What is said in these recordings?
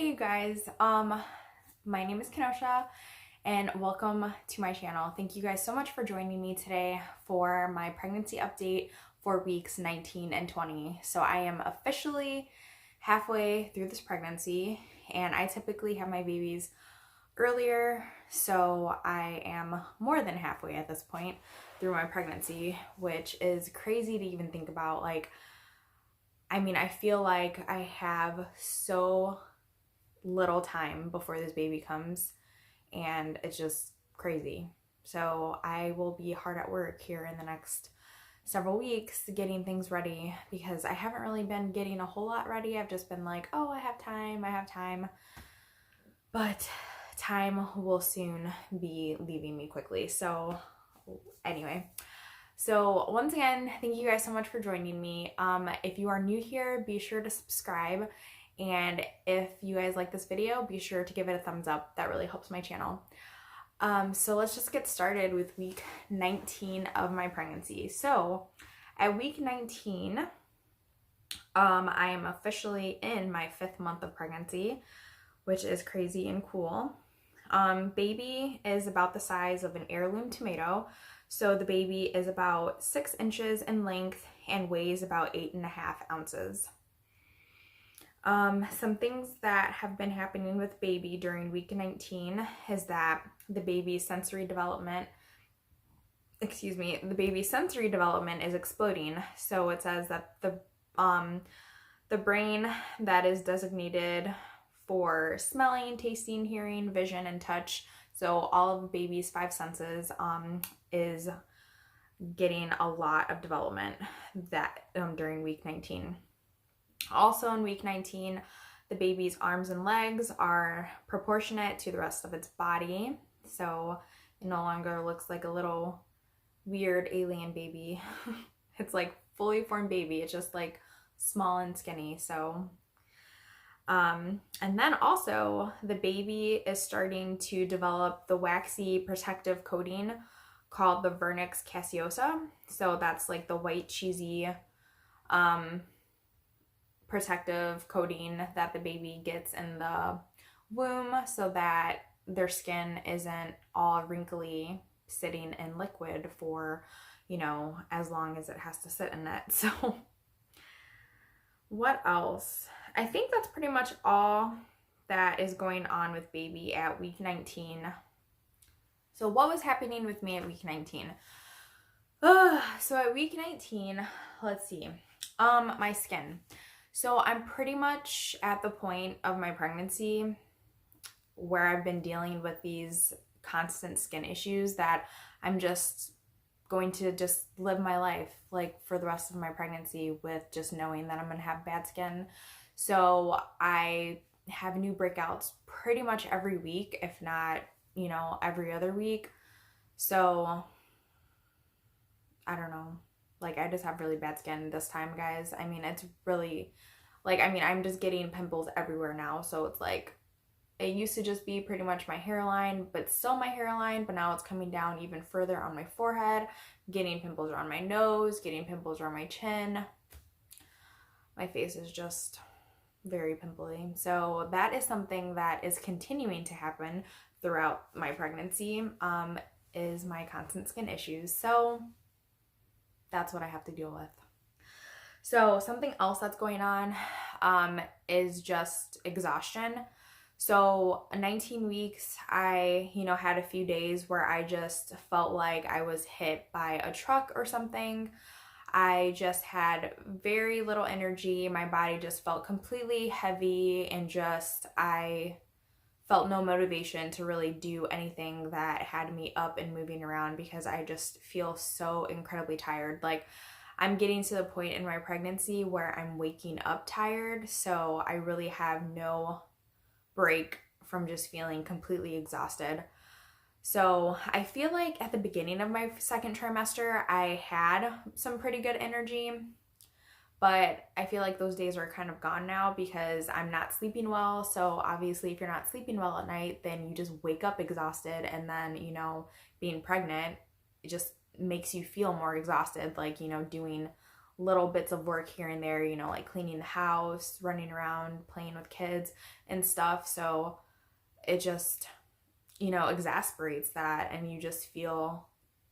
Hey you guys, my name is Kenosha and welcome to my channel. Thank you guys so much for joining me today for my pregnancy update for weeks 19 and 20. So I am officially halfway through this pregnancy and I typically have my babies earlier, so I am more than halfway at this point through my pregnancy, which is crazy to even think about. I feel like I have so little time before this baby comes and it's just crazy. So I will be hard at work here in the next several weeks getting things ready because I haven't really been getting a whole lot ready. I've just been like, oh, I have time. But time will soon be leaving me quickly. So anyway, so once again, thank you guys so much for joining me. If you are new here, be sure to subscribe. And if you guys like this video, be sure to give it a thumbs up. That really helps my channel. So let's just get started with week 19 of my pregnancy. So at week 19, I am officially in my 5th month of pregnancy, which is crazy and cool. Baby is about the size of an heirloom tomato. So the baby is about 6 inches in length and weighs about 8.5 ounces. Some things that have been happening with baby during week 19 is that the baby's sensory development is exploding. So it says that the brain that is designated for smelling, tasting, hearing, vision, and touch, so all of the baby's 5 senses, is getting a lot of development during week 19. Also in week 19, the baby's arms and legs are proportionate to the rest of its body. So it no longer looks like a little weird alien baby. It's like fully formed baby. It's just like small and skinny. So, and then also the baby is starting to develop the waxy protective coating called the vernix caseosa. So that's like the white cheesy, protective coating that the baby gets in the womb so that their skin isn't all wrinkly sitting in liquid for, as long as it has to sit in it. So what else? I think that's pretty much all that is going on with baby at week 19. So what was happening with me at week 19? So at week 19, let's see, my skin. So I'm pretty much at the point of my pregnancy where I've been dealing with these constant skin issues that I'm just going to just live my life like for the rest of my pregnancy with just knowing that I'm going to have bad skin. So I have new breakouts pretty much every week, if not, every other week. So I don't know. I just have really bad skin this time, guys. It's really, I'm just getting pimples everywhere now. So it's like, it used to just be pretty much my hairline, but still my hairline, but now it's coming down even further on my forehead, getting pimples around my nose, getting pimples around my chin. My face is just very pimply. So that is something that is continuing to happen throughout my pregnancy, is my constant skin issues. So that's what I have to deal with. So something else that's going on is just exhaustion. So 19 weeks, I, had a few days where I just felt like I was hit by a truck or something. I just had very little energy. My body just felt completely heavy and I felt no motivation to really do anything that had me up and moving around because I just feel so incredibly tired. I'm getting to the point in my pregnancy where I'm waking up tired, so I really have no break from just feeling completely exhausted. So I feel like at the beginning of my 2nd trimester, I had some pretty good energy, but I feel like those days are kind of gone now because I'm not sleeping well. So obviously if you're not sleeping well at night, then you just wake up exhausted, and then, being pregnant, it just makes you feel more exhausted, doing little bits of work here and there, you know, like cleaning the house, running around, playing with kids and stuff. So it just, you know, exasperates that, and you just feel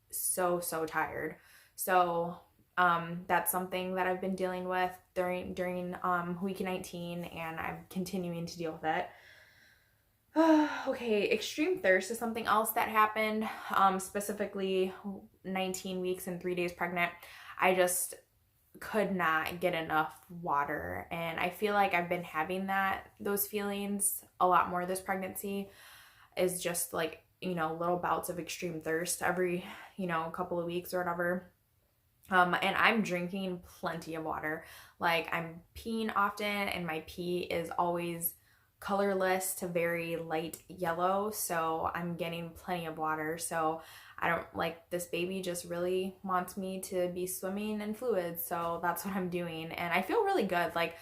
so tired. So that's something that I've been dealing with during week 19, and I'm continuing to deal with it. Okay, extreme thirst is something else that happened, specifically 19 weeks and 3 days pregnant. I just could not get enough water, and I feel like I've been having those feelings a lot more this pregnancy, is just like, you know, little bouts of extreme thirst every, you know, couple of weeks or whatever. And I'm drinking plenty of water. Like, I'm peeing often, and my pee is always colorless to very light yellow, so I'm getting plenty of water. So I don't, like, this baby just really wants me to be swimming in fluids, so that's what I'm doing, and I feel really good, like,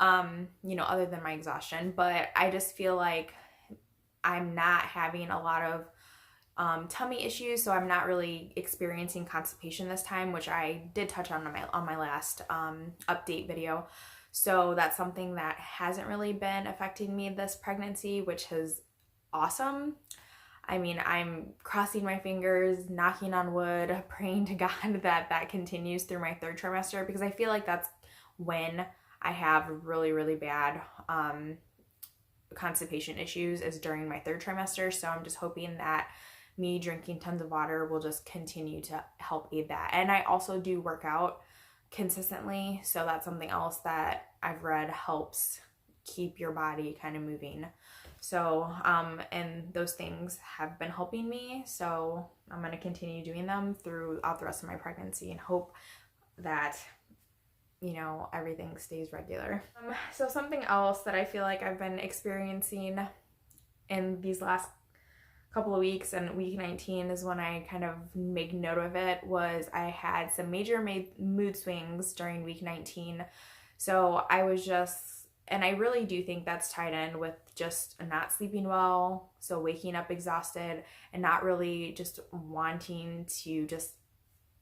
you know, other than my exhaustion. But I just feel like I'm not having a lot of tummy issues, so I'm not really experiencing constipation this time, which I did touch on my last update video. So that's something that hasn't really been affecting me this pregnancy, which is awesome. I mean, I'm crossing my fingers, knocking on wood, praying to God that that continues through my 3rd trimester, because I feel like that's when I have really bad constipation issues, is during my 3rd trimester. So I'm just hoping that me drinking tons of water will just continue to help aid that. And I also do work out consistently, so that's something else that I've read helps keep your body kind of moving. So and those things have been helping me, so I'm going to continue doing them throughout the rest of my pregnancy and hope that, you know, everything stays regular. So something else that I feel like I've been experiencing in these last couple of weeks, and week 19 is when I kind of make note of it, was I had some major mood swings during week 19. So I was just, and I really do think that's tied in with just not sleeping well, so waking up exhausted and not really just wanting to just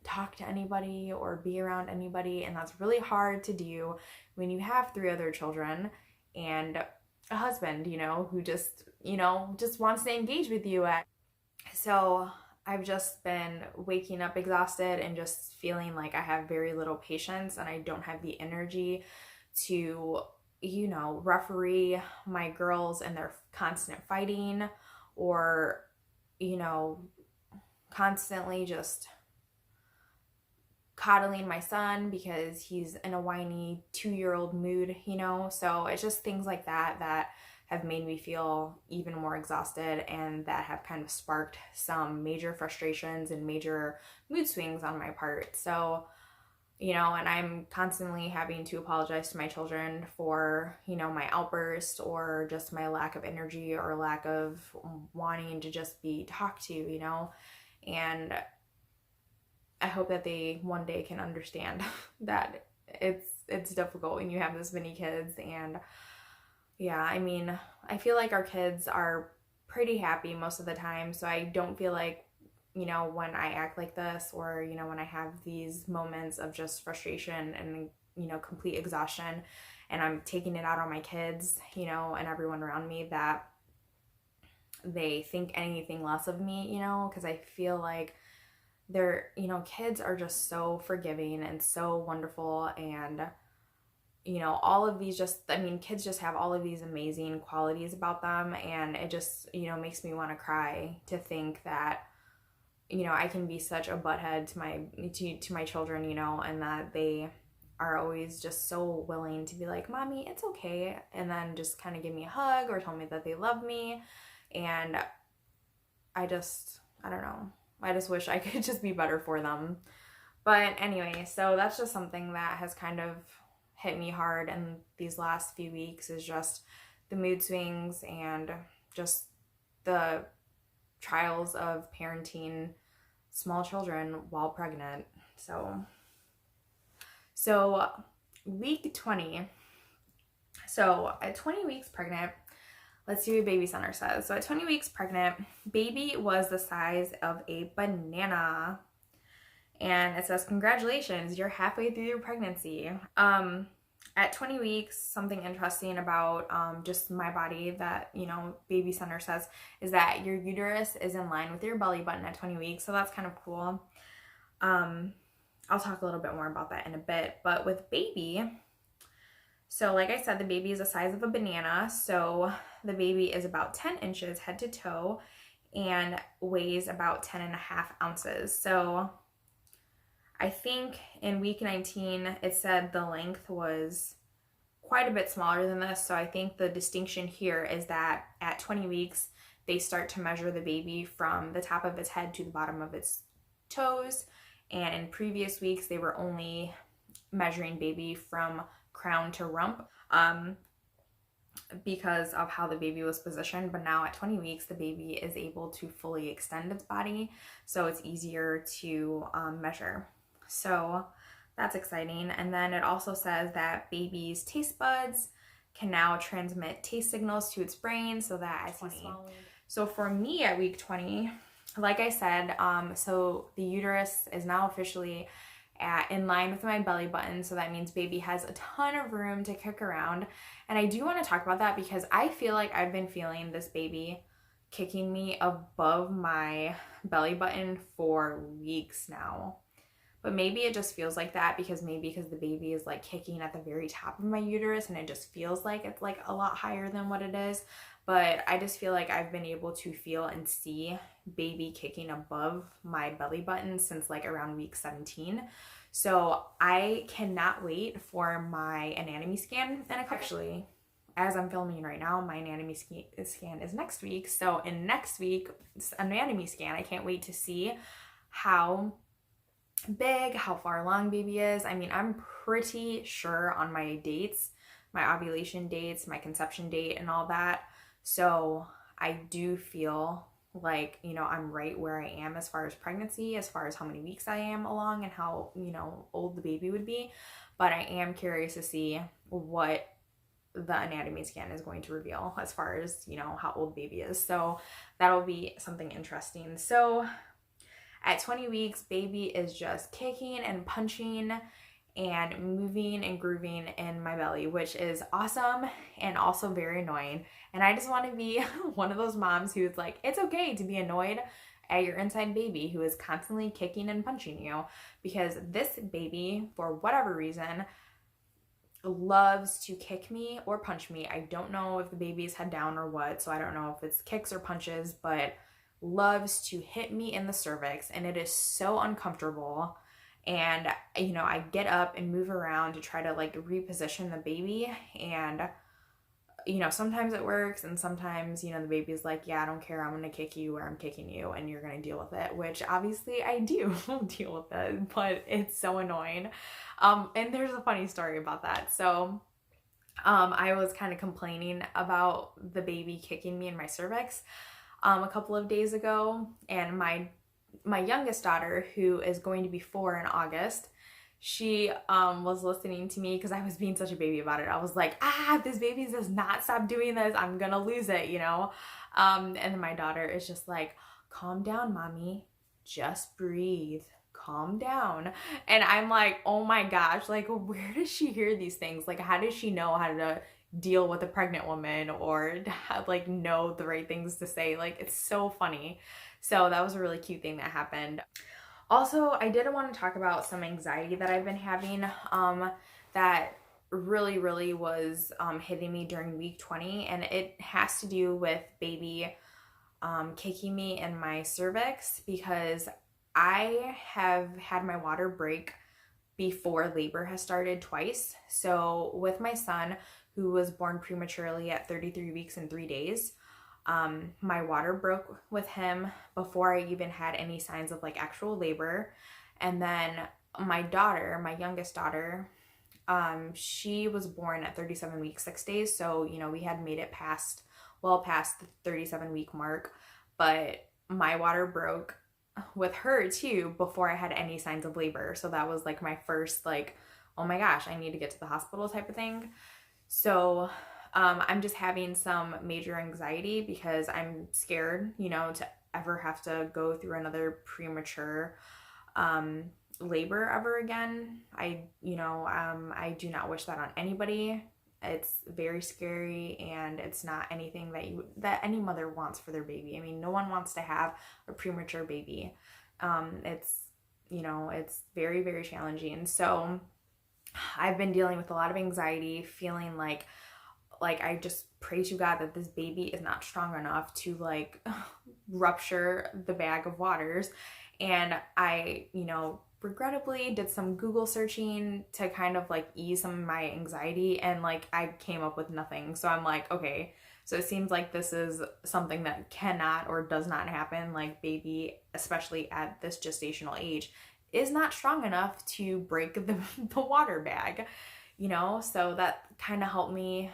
talk to anybody or be around anybody, and that's really hard to do when you have 3 other children and a husband, you know, who just, you know, just wants to engage with you. So I've just been waking up exhausted and just feeling like I have very little patience, and I don't have the energy to, you know, referee my girls and their constant fighting, or, you know, constantly just coddling my son because he's in a whiny 2-year-old mood, you know. So it's just things like that that have made me feel even more exhausted, and that have kind of sparked some major frustrations and major mood swings on my part. So, you know, and I'm constantly having to apologize to my children for, you know, my outburst, or just my lack of energy, or lack of wanting to just be talked to, you know. And I hope that they one day can understand that it's difficult when you have this many kids. And yeah, I mean, I feel like our kids are pretty happy most of the time, so I don't feel like, you know, when I act like this, or, you know, when I have these moments of just frustration and, you know, complete exhaustion, and I'm taking it out on my kids, you know, and everyone around me, that they think anything less of me, you know, because I feel like they're, you know, kids are just so forgiving and so wonderful, and, you know, all of these just, I mean, kids just have all of these amazing qualities about them, and it just, you know, makes me want to cry to think that, you know, I can be such a butthead to my children, you know, and that they are always just so willing to be like, "Mommy, it's okay," and then just kind of give me a hug or tell me that they love me. And I don't know. I just wish I could just be better for them. But anyway, so that's just something that has kind of hit me hard in these last few weeks, is just the mood swings and just the trials of parenting small children while pregnant. So week 20. So at 20 weeks pregnant, let's see what Baby Center says. So at 20 weeks pregnant, baby was the size of a banana. And it says, congratulations, you're halfway through your pregnancy. At 20 weeks, something interesting about just my body that, you know, Baby Center says is that your uterus is in line with your belly button at 20 weeks. So that's kind of cool. I'll talk a little bit more about that in a bit. But with baby, so like I said, the baby is the size of a banana. So the baby is about 10 inches head to toe and weighs about 10.5 ounces. So I think in week 19, it said the length was quite a bit smaller than this. So I think the distinction here is that at 20 weeks, they start to measure the baby from the top of its head to the bottom of its toes. And in previous weeks, they were only measuring baby from crown to rump because of how the baby was positioned. But now at 20 weeks, the baby is able to fully extend its body. So it's easier to measure. So that's exciting. And then it also says that baby's taste buds can now transmit taste signals to its brain so that at 20. So for me at week 20, like I said, so the uterus is now officially in line with my belly button. So that means baby has a ton of room to kick around. And I do want to talk about that because I feel like I've been feeling this baby kicking me above my belly button for weeks now. But maybe it just feels like that because the baby is like kicking at the very top of my uterus and it just feels like it's like a lot higher than what it is. But I just feel like I've been able to feel and see baby kicking above my belly button since like around week 17. So I cannot wait for my anatomy scan. And actually, as I'm filming right now, my anatomy scan is next week. So in next week's anatomy scan, I can't wait to see how big, how far along baby is. I mean, I'm pretty sure on my dates, my ovulation dates, my conception date and all that. So I do feel like, you know, I'm right where I am as far as pregnancy, as far as how many weeks I am along and how, you know, old the baby would be. But I am curious to see what the anatomy scan is going to reveal as far as, you know, how old baby is. So that'll be something interesting. So at 20 weeks, baby is just kicking and punching and moving and grooving in my belly, which is awesome and also very annoying. And I just want to be one of those moms who's like, it's okay to be annoyed at your inside baby who is constantly kicking and punching you, because this baby, for whatever reason, loves to kick me or punch me. I don't know if the baby is head down or what, so I don't know if it's kicks or punches, but loves to hit me in the cervix, and it is so uncomfortable. And, you know, I get up and move around to try to like reposition the baby, and, you know, sometimes it works and sometimes, you know, the baby's like, yeah, I don't care, I'm gonna kick you or I'm kicking you and you're gonna deal with it, which obviously I do deal with it, but it's so annoying. And there's a funny story about that. So I was kind of complaining about the baby kicking me in my cervix a couple of days ago, and my youngest daughter, who is going to be 4 in August, she was listening to me because I was being such a baby about it. I was like, if this baby does not stop doing this, I'm gonna lose it, you know? And then my daughter is just like, calm down, mommy, just breathe, calm down. And I'm like, oh my gosh, like, where does she hear these things? Like, how does she know how to deal with a pregnant woman or like know the right things to say? Like, it's so funny. So that was a really cute thing that happened. Also, I did want to talk about some anxiety that I've been having that really was hitting me during week 20, and it has to do with baby kicking me in my cervix, because I have had my water break before labor has started twice. So with my son, who was born prematurely at 33 weeks and 3 days, my water broke with him before I even had any signs of like actual labor. And then my daughter, my youngest daughter, she was born at 37 weeks, 6 days. So, you know, we had made it well past the 37-week mark, but my water broke with her too before I had any signs of labor. So that was like my first like, oh my gosh, I need to get to the hospital type of thing. So I'm just having some major anxiety because I'm scared, you know, to ever have to go through another premature labor ever again. I do not wish that on anybody. It's very scary, and it's not anything that any mother wants for their baby. I mean, no one wants to have a premature baby. It's very, very challenging. So I've been dealing with a lot of anxiety, feeling like I just pray to God that this baby is not strong enough to like rupture the bag of waters. And I, regrettably did some Google searching to kind of like ease some of my anxiety, and like I came up with nothing. So I'm like, okay, so it seems like this is something that cannot or does not happen. Like baby, especially at this gestational age, is not strong enough to break the water bag, so that kind of helped me,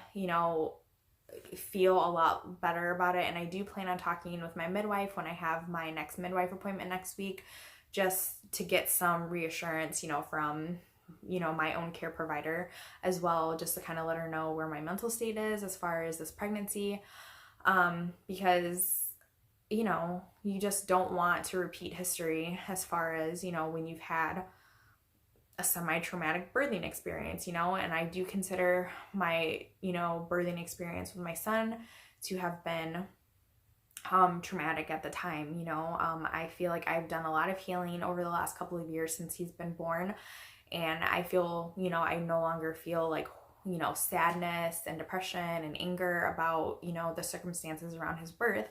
feel a lot better about it. And I do plan on talking with my midwife when I have my next midwife appointment next week, just to get some reassurance, from, my own care provider as well, just to kind of let her know where my mental state is as far as this pregnancy. Because, you just don't want to repeat history as far as, when you've had a semi-traumatic birthing experience, and I do consider my, birthing experience with my son to have been traumatic at the time. I feel like I've done a lot of healing over the last couple of years since he's been born, and I feel, I no longer feel like, sadness and depression and anger about, the circumstances around his birth.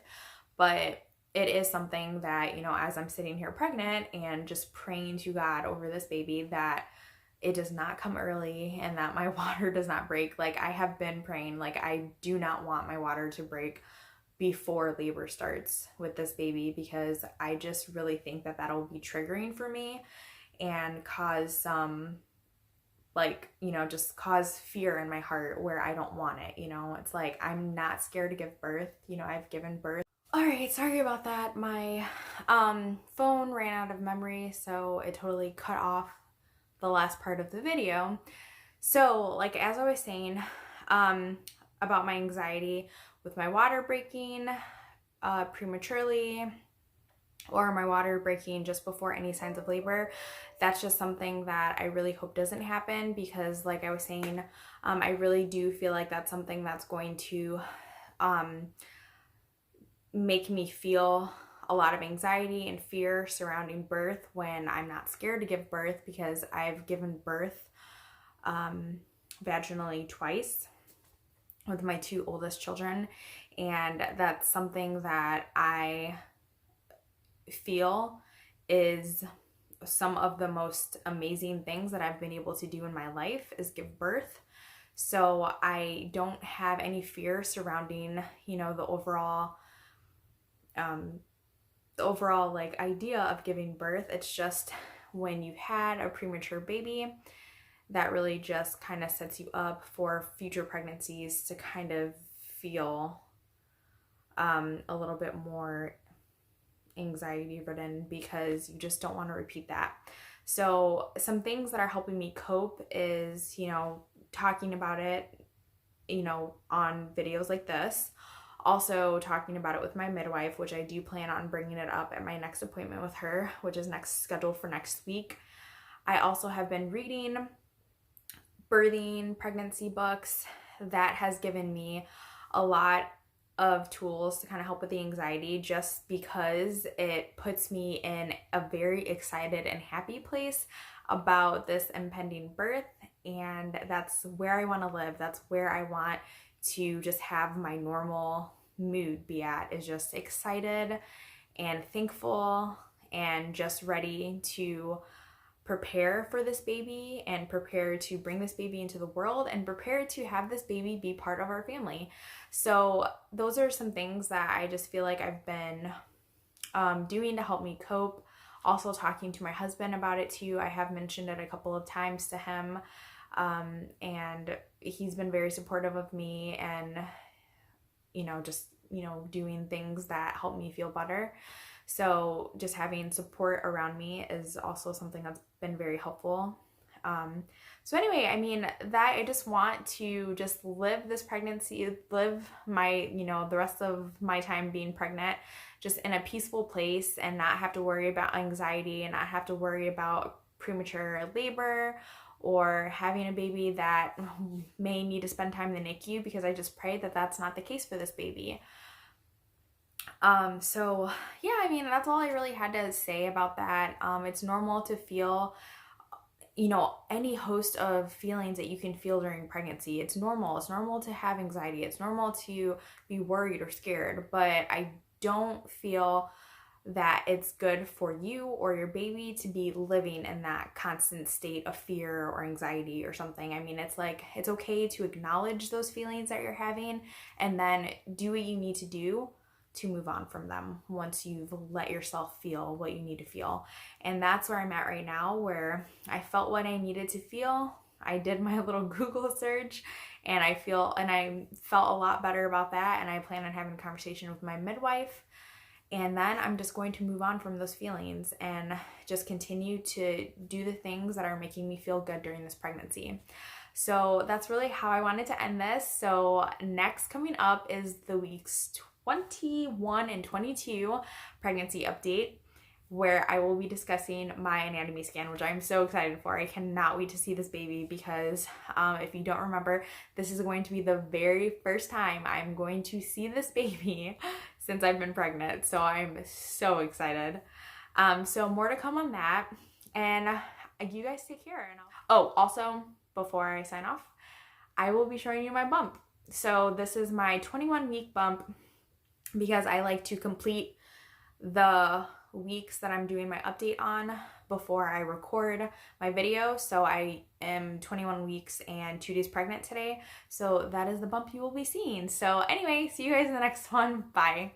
But it is something that, as I'm sitting here pregnant and just praying to God over this baby, that it does not come early and that my water does not break. Like I have been praying, like I do not want my water to break before labor starts with this baby, because I just really think that that'll be triggering for me and cause some just cause fear in my heart where I don't want it. It's like, I'm not scared to give birth. I've given birth. All right, sorry about that. My phone ran out of memory, so it totally cut off the last part of the video. So like, as I was saying, about my anxiety with my water breaking prematurely, or my water breaking just before any signs of labor, that's just something that I really hope doesn't happen, because like I was saying, I really do feel like that's something that's going to make me feel a lot of anxiety and fear surrounding birth when I'm not scared to give birth, because I've given birth vaginally twice with my two oldest children, and that's something that I feel is some of the most amazing things that I've been able to do in my life, is give birth. So I don't have any fear surrounding, the overall like idea of giving birth. It's just when you've had a premature baby, that really just kind of sets you up for future pregnancies to kind of feel a little bit more anxiety ridden, because you just don't want to repeat that. So some things that are helping me cope is, talking about it, on videos like this. Also talking about it with my midwife, which I do plan on bringing it up at my next appointment with her, which is scheduled for next week. I also have been reading birthing pregnancy books. That has given me a lot of tools to kind of help with the anxiety, just because it puts me in a very excited and happy place about this impending birth. And that's where I want to live. That's where I want to just have my normal mood be at, is just excited and thankful and just ready to prepare for this baby and prepare to bring this baby into the world and prepare to have this baby be part of our family. So those are some things that I just feel like I've been doing to help me cope. Also talking to my husband about it too. I have mentioned it a couple of times to him, and he's been very supportive of me and, doing things that help me feel better. So just having support around me is also something that's been very helpful. So anyway, that I just want to just live this pregnancy, live my, the rest of my time being pregnant, just in a peaceful place and not have to worry about anxiety and not have to worry about, premature labor or having a baby that may need to spend time in the NICU, because I just pray that that's not the case for this baby. So yeah, I mean, that's all I really had to say about that. It's normal to feel, you know, any host of feelings that you can feel during pregnancy. It's normal. It's normal to have anxiety. It's normal to be worried or scared, but I don't feel that it's good for you or your baby to be living in that constant state of fear or anxiety or something. I mean, it's like, it's okay to acknowledge those feelings that you're having and then do what you need to do to move on from them once you've let yourself feel what you need to feel. And that's where I'm at right now, where I felt what I needed to feel. I did my little Google search and I felt a lot better about that, and I plan on having a conversation with my midwife. And then I'm just going to move on from those feelings and just continue to do the things that are making me feel good during this pregnancy. So that's really how I wanted to end this. So next coming up is the weeks 21 and 22 pregnancy update, where I will be discussing my anatomy scan, which I'm so excited for. I cannot wait to see this baby because if you don't remember, this is going to be the very first time I'm going to see this baby since I've been pregnant. So I'm so excited. So more to come on that. And you guys take care. Also, before I sign off, I will be showing you my bump. So this is my 21-week bump because I like to complete the weeks that I'm doing my update on before I record my video. So I am 21 weeks and 2 days pregnant today. So that is the bump you will be seeing. So anyway, see you guys in the next one. Bye.